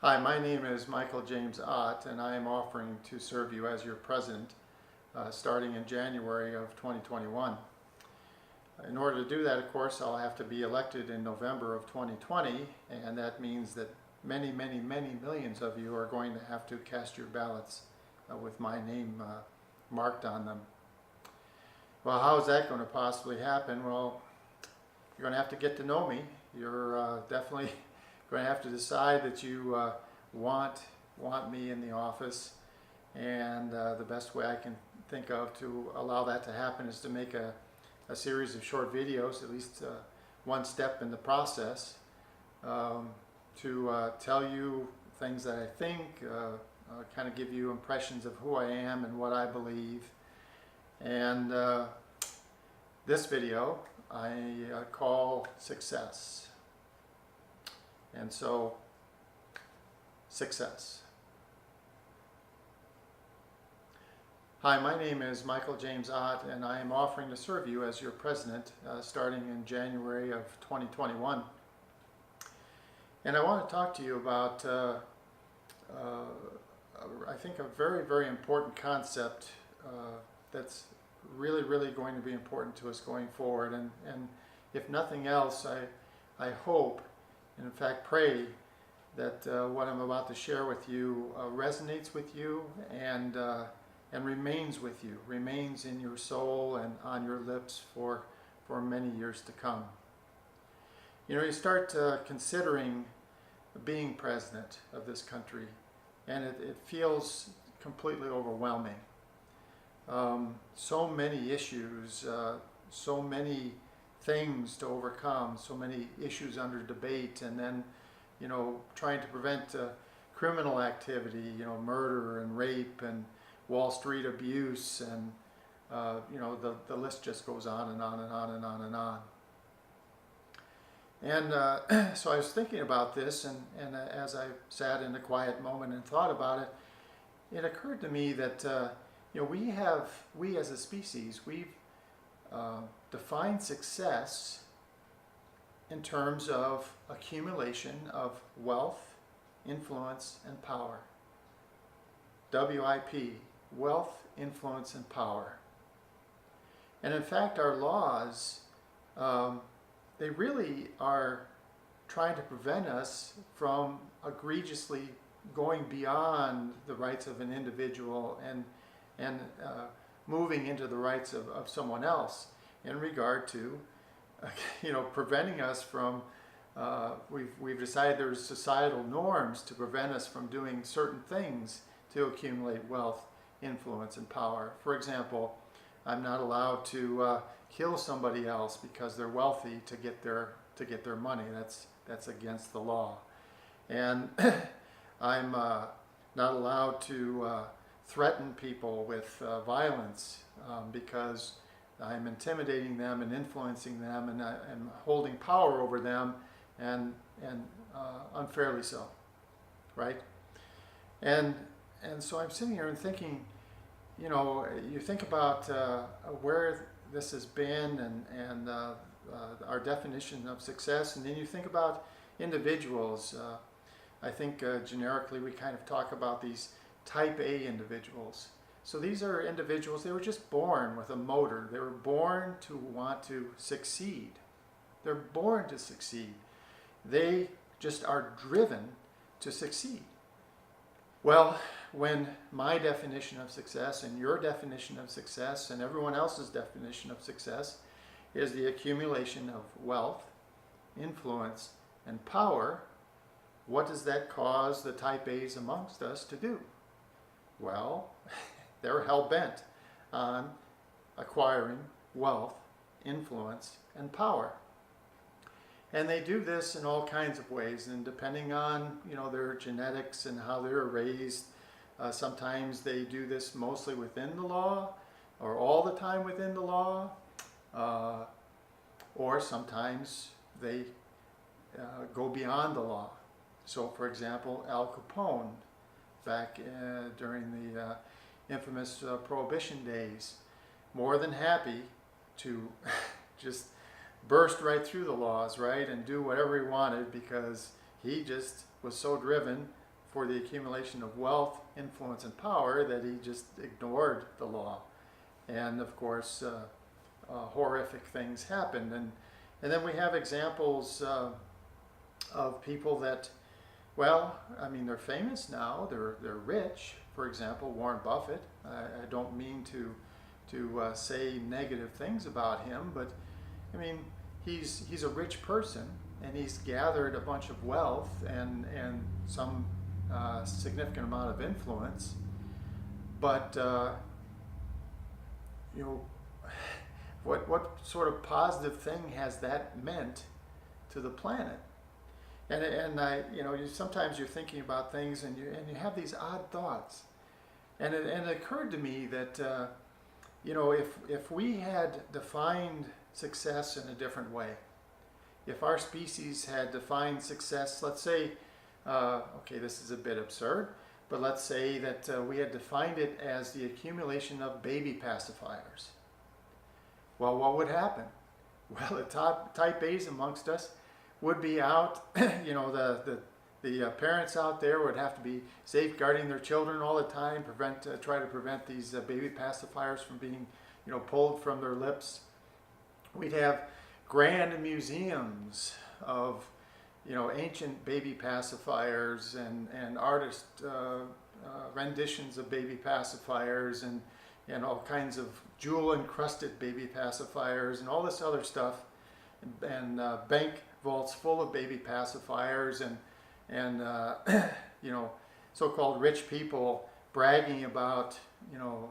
Hi, my name is Michael James Ott, and I am offering to serve you as your president starting in January of 2021. In order to do that, of course, I'll have to be elected in November of 2020, and that means that many millions of you are going to have to cast your ballots with my name marked on them. Well, how is that going to possibly happen? Well, you're going to have to get to know me. You're definitely going to have to decide that you want me in the office, and the best way I can think of to allow that to happen is to make a series of short videos, at least one step in the process, to tell you things that I think, kind of give you impressions of who I am and what I believe. And this video I call Success. And so, success. Hi, my name is Michael James Ott, and I am offering to serve you as your president starting in January of 2021. And I want to talk to you about, I think, a very important concept that's really going to be important to us going forward. And if nothing else, I hope, and in fact pray, that what I'm about to share with you resonates with you and remains with you, remains in your soul and on your lips for many years to come. You know, you start considering being president of this country, and it feels completely overwhelming. So many issues, so many things to overcome, so many issues under debate, and then, you know, trying to prevent criminal activity, you know, murder and rape and Wall Street abuse, and you know, the list just goes on and on and on and on and on. And so I was thinking about this, and as I sat in a quiet moment and thought about it, it occurred to me that you know, we as a species, we've defined success in terms of accumulation of wealth, influence, and power. WIP, wealth, influence, and power. And in fact, our laws, they really are trying to prevent us from egregiously going beyond the rights of an individual and moving into the rights of someone else in regard to, you know, preventing us from, we've decided there's societal norms to prevent us from doing certain things to accumulate wealth, influence, and power. For example, I'm not allowed to kill somebody else because they're wealthy to get their money. That's against the law. And I'm not allowed to threaten people with violence because I'm intimidating them and influencing them, and I'm holding power over them, and unfairly so, right? And so I'm sitting here and thinking, you know, you think about where this has been and our definition of success, and then you think about individuals. I think generically we kind of talk about these type A individuals. So these are individuals, they were just born with a motor. They were born to want to succeed. They're born to succeed. They just are driven to succeed. Well, when my definition of success and your definition of success and everyone else's definition of success is the accumulation of wealth, influence, and power, what does that cause the type A's amongst us to do? Well, they're hell-bent on acquiring wealth, influence, and power. And they do this in all kinds of ways, and depending on, you know, their genetics and how they're raised, sometimes they do this mostly within the law, or all the time within the law, or sometimes they go beyond the law. So, for example, Al Capone, back during the infamous Prohibition days, more than happy to just burst right through the laws, right, and do whatever he wanted because he just was so driven for the accumulation of wealth, influence, and power that he just ignored the law. And of course, horrific things happened. And then we have examples of people that, well, I mean, they're famous now, they're rich. For example, Warren Buffett. I don't mean to say negative things about him, but I mean, he's a rich person, and he's gathered a bunch of wealth and some significant amount of influence. But you know, what sort of positive thing has that meant to the planet? And sometimes you're thinking about things, and you have these odd thoughts, and it occurred to me that if we had defined success in a different way, if our species had defined success, let's say, okay, this is a bit absurd, but let's say that we had defined it as the accumulation of baby pacifiers. Well, what would happen? Well, the type A's amongst us would be out, the parents out there would have to be safeguarding their children all the time, try to prevent these baby pacifiers from being, pulled from their lips. We'd have grand museums of, ancient baby pacifiers and artist renditions of baby pacifiers and all kinds of jewel-encrusted baby pacifiers and all this other stuff, and bank vaults full of baby pacifiers and so-called rich people bragging about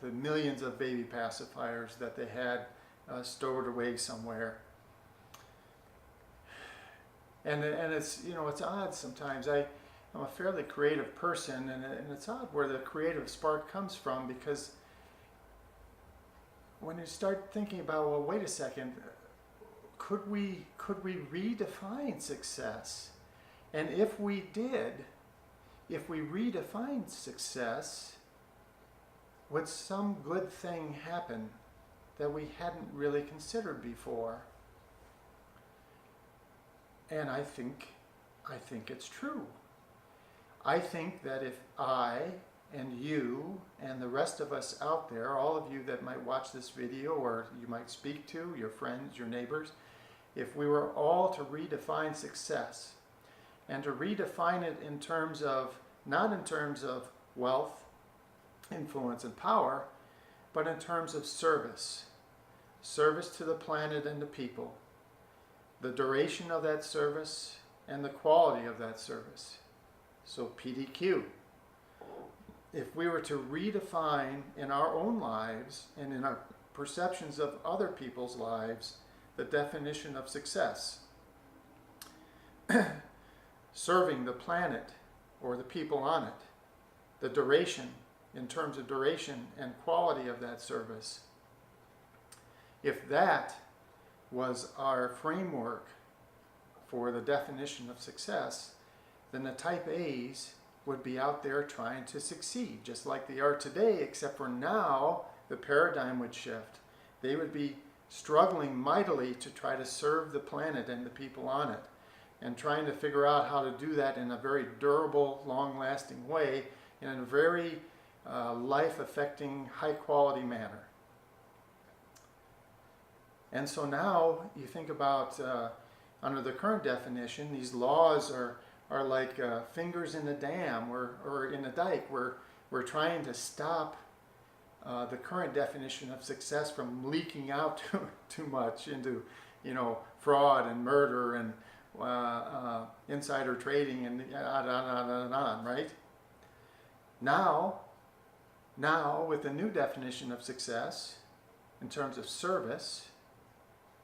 the millions of baby pacifiers that they had stored away somewhere. And it's it's odd sometimes. I'm a fairly creative person, and it's odd where the creative spark comes from, because when you start thinking about, well, wait a second, could we redefine success? And if we redefined success, would some good thing happen that we hadn't really considered before? And I think it's true. I think that if I and you and the rest of us out there, all of you that might watch this video or you might speak to, your friends, your neighbors, if we were all to redefine success, and to redefine it in terms of, not in terms of wealth, influence, and power, but in terms of service. Service to the planet and the people. The duration of that service and the quality of that service. So PDQ. If we were to redefine in our own lives and in our perceptions of other people's lives the definition of success, serving the planet or the people on it, the duration, in terms of duration and quality of that service, if that was our framework for the definition of success, then the type A's would be out there trying to succeed, just like they are today, except for now the paradigm would shift. They would be struggling mightily to try to serve the planet and the people on it, and trying to figure out how to do that in a very durable, long-lasting way, in a very life-affecting, high-quality manner. And so now you think about, under the current definition, these laws are like fingers in a dam or in a dike. We're trying to stop the current definition of success from leaking out too much into, fraud and murder and insider trading and on, right? Now, with the new definition of success, in terms of service,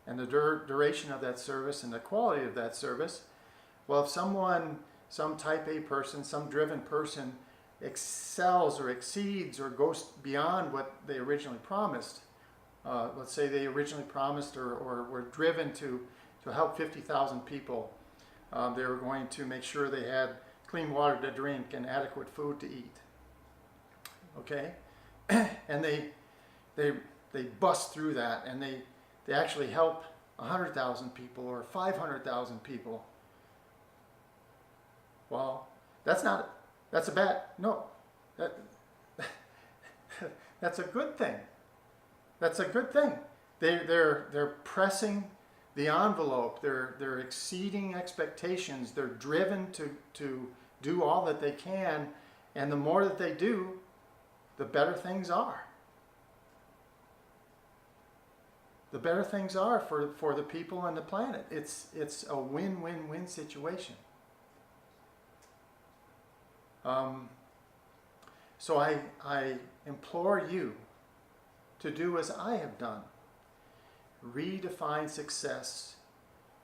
and the duration of that service and the quality of that service, well, if some type A person, some driven person excels or exceeds or goes beyond what they originally promised, let's say they originally promised or were driven to help 50,000 people. They were going to make sure they had clean water to drink and adequate food to eat. Okay? And they bust through that, and they actually help 100,000 people or 500,000 people. Well, that's not That's a bad, no, that, that's a good thing. That's a good thing. They're pressing the envelope. They're exceeding expectations. They're driven to do all that they can, and the more that they do, the better things are. The better things are for the people and the planet. It's a win-win-win situation. So I implore you to do as I have done. Redefine success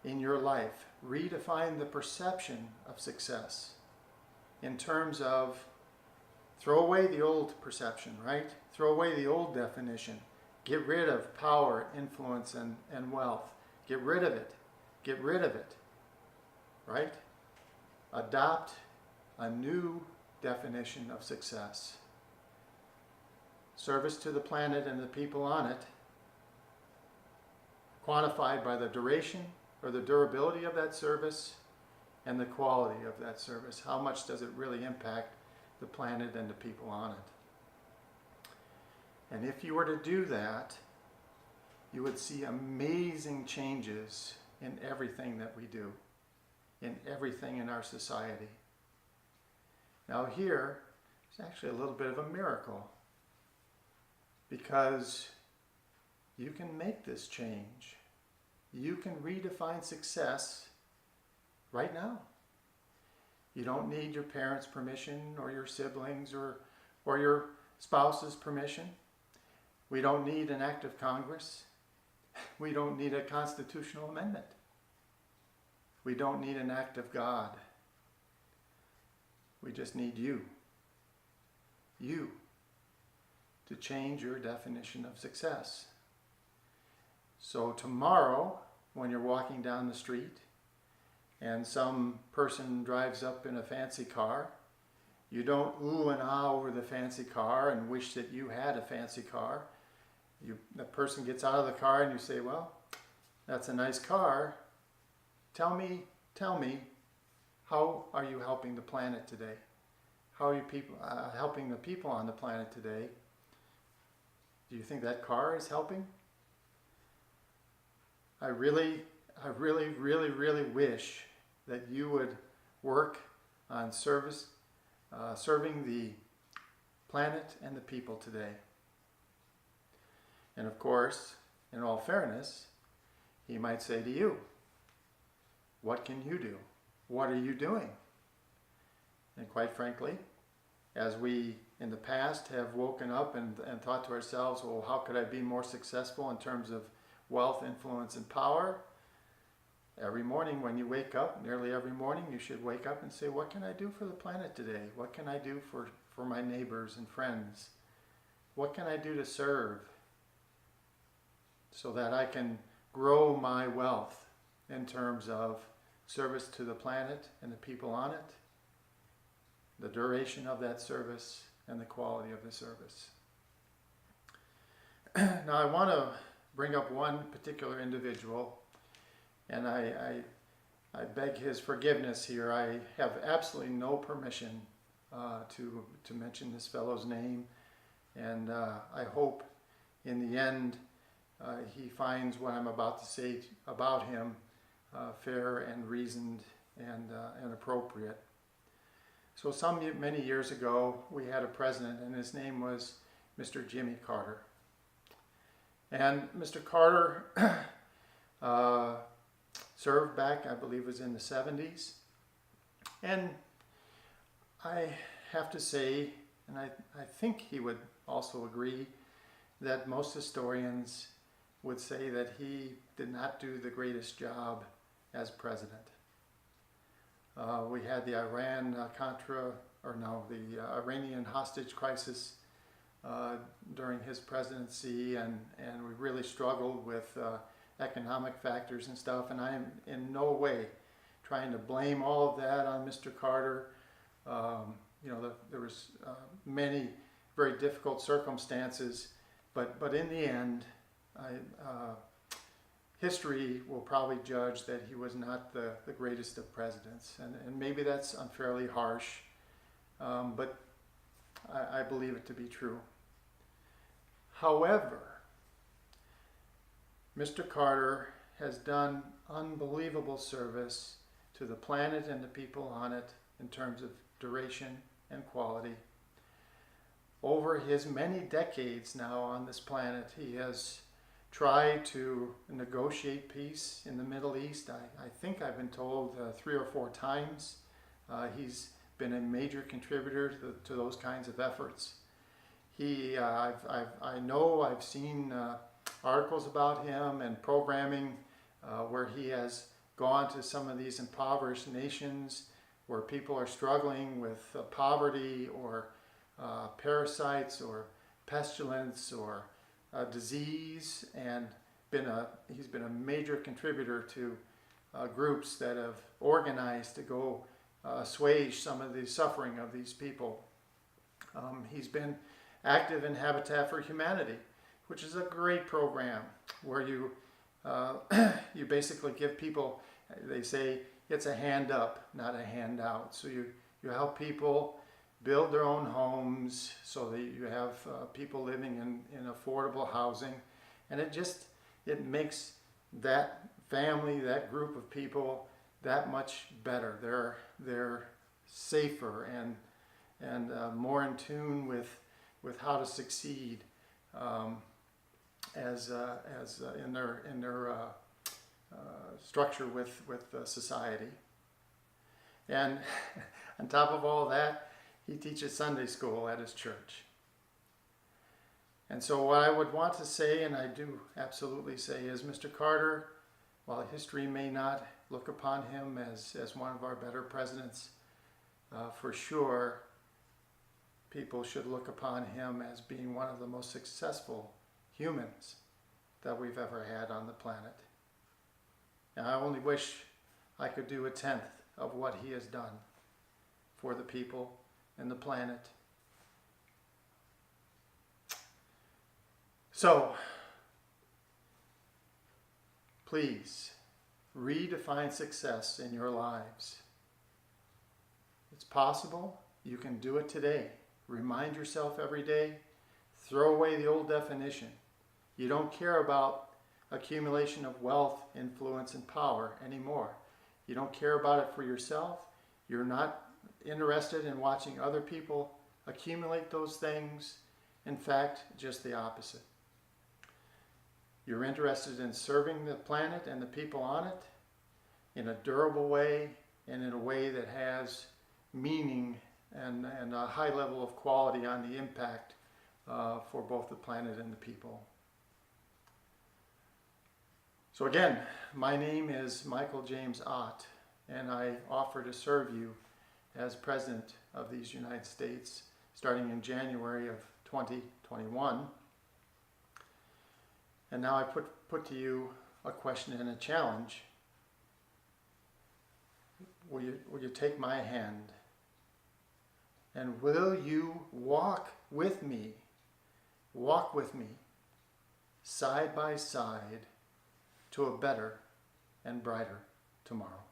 in your life. Redefine the perception of success in terms of throw away the old perception, right? Throw away the old definition. Get rid of power, influence, and wealth. Get rid of it. Get rid of it, right? Adopt a new definition of success. Service to the planet and the people on it, quantified by the duration or the durability of that service and the quality of that service. How much does it really impact the planet and the people on it? And if you were to do that, you would see amazing changes in everything that we do, in everything in our society. Now here, it's actually a little bit of a miracle, because you can make this change. You can redefine success right now. You don't need your parents' permission or your siblings or your spouse's permission. We don't need an act of Congress. We don't need a constitutional amendment. We don't need an act of God. We just need you. You to change your definition of success. So tomorrow, when you're walking down the street and some person drives up in a fancy car, you don't ooh and ah over the fancy car and wish that you had a fancy car. The person gets out of the car and you say, well, that's a nice car. Tell me, how are you helping the planet today? How are you helping the people on the planet today? Do you think that car is helping? I really wish that you would work on serving the planet and the people today. And of course, in all fairness, he might say to you, what can you do? What are you doing? And quite frankly, as we in the past have woken up and thought to ourselves, well, how could I be more successful in terms of wealth, influence, and power? Every morning when you wake up, nearly every morning, you should wake up and say, what can I do for the planet today? What can I do for my neighbors and friends? What can I do to serve so that I can grow my wealth in terms of service to the planet and the people on it, the duration of that service, and the quality of the service. Now I want to bring up one particular individual, and I beg his forgiveness here. I have absolutely no permission to mention this fellow's name, and I hope in the end he finds what I'm about to say about him fair and reasoned and appropriate. So many years ago, we had a president, and his name was Mr. Jimmy Carter. And Mr. Carter served back, I believe it was in the 70s. And I have to say, and I think he would also agree, that most historians would say that he did not do the greatest job as president. We had the Iranian hostage crisis during his presidency, and we really struggled with economic factors and stuff, and I am in no way trying to blame all of that on Mr. Carter. There was many very difficult circumstances, but in the end, history will probably judge that he was not the greatest of presidents, and maybe that's unfairly harsh, but I believe it to be true. However, Mr. Carter has done unbelievable service to the planet and the people on it in terms of duration and quality. Over his many decades now on this planet, he has tried to negotiate peace in the Middle East. I think I've been told 3 or 4 times. He's been a major contributor to those kinds of efforts. I know I've seen articles about him and programming where he has gone to some of these impoverished nations where people are struggling with poverty or parasites or pestilence or disease, and he's been a major contributor to groups that have organized to go assuage some of the suffering of these people. He's been active in Habitat for Humanity, which is a great program where you you basically give people, they say it's a hand up, not a handout. So you help people build their own homes so that you have people living in affordable housing, and it makes that family, that group of people, that much better. They're safer and more in tune with how to succeed as in their structure with society. And on top of all that, he teaches Sunday school at his church. And so what I would want to say, and I do absolutely say, is Mr. Carter, while history may not look upon him as one of our better presidents, for sure people should look upon him as being one of the most successful humans that we've ever had on the planet. And I only wish I could do 1/10 of what he has done for the people and the planet. So, please redefine success in your lives. It's possible. You can do it today. Remind yourself every day. Throw away the old definition. You don't care about accumulation of wealth, influence, and power anymore. You don't care about it for yourself. You're not interested in watching other people accumulate those things. In fact, just the opposite. You're interested in serving the planet and the people on it in a durable way and in a way that has meaning and a high level of quality on the impact for both the planet and the people. So again, my name is Michael James Ott, and I offer to serve you as President of these United States starting in January of 2021. And now I put to you a question and a challenge. Will you take my hand? And will you walk with me, side by side, to a better and brighter tomorrow?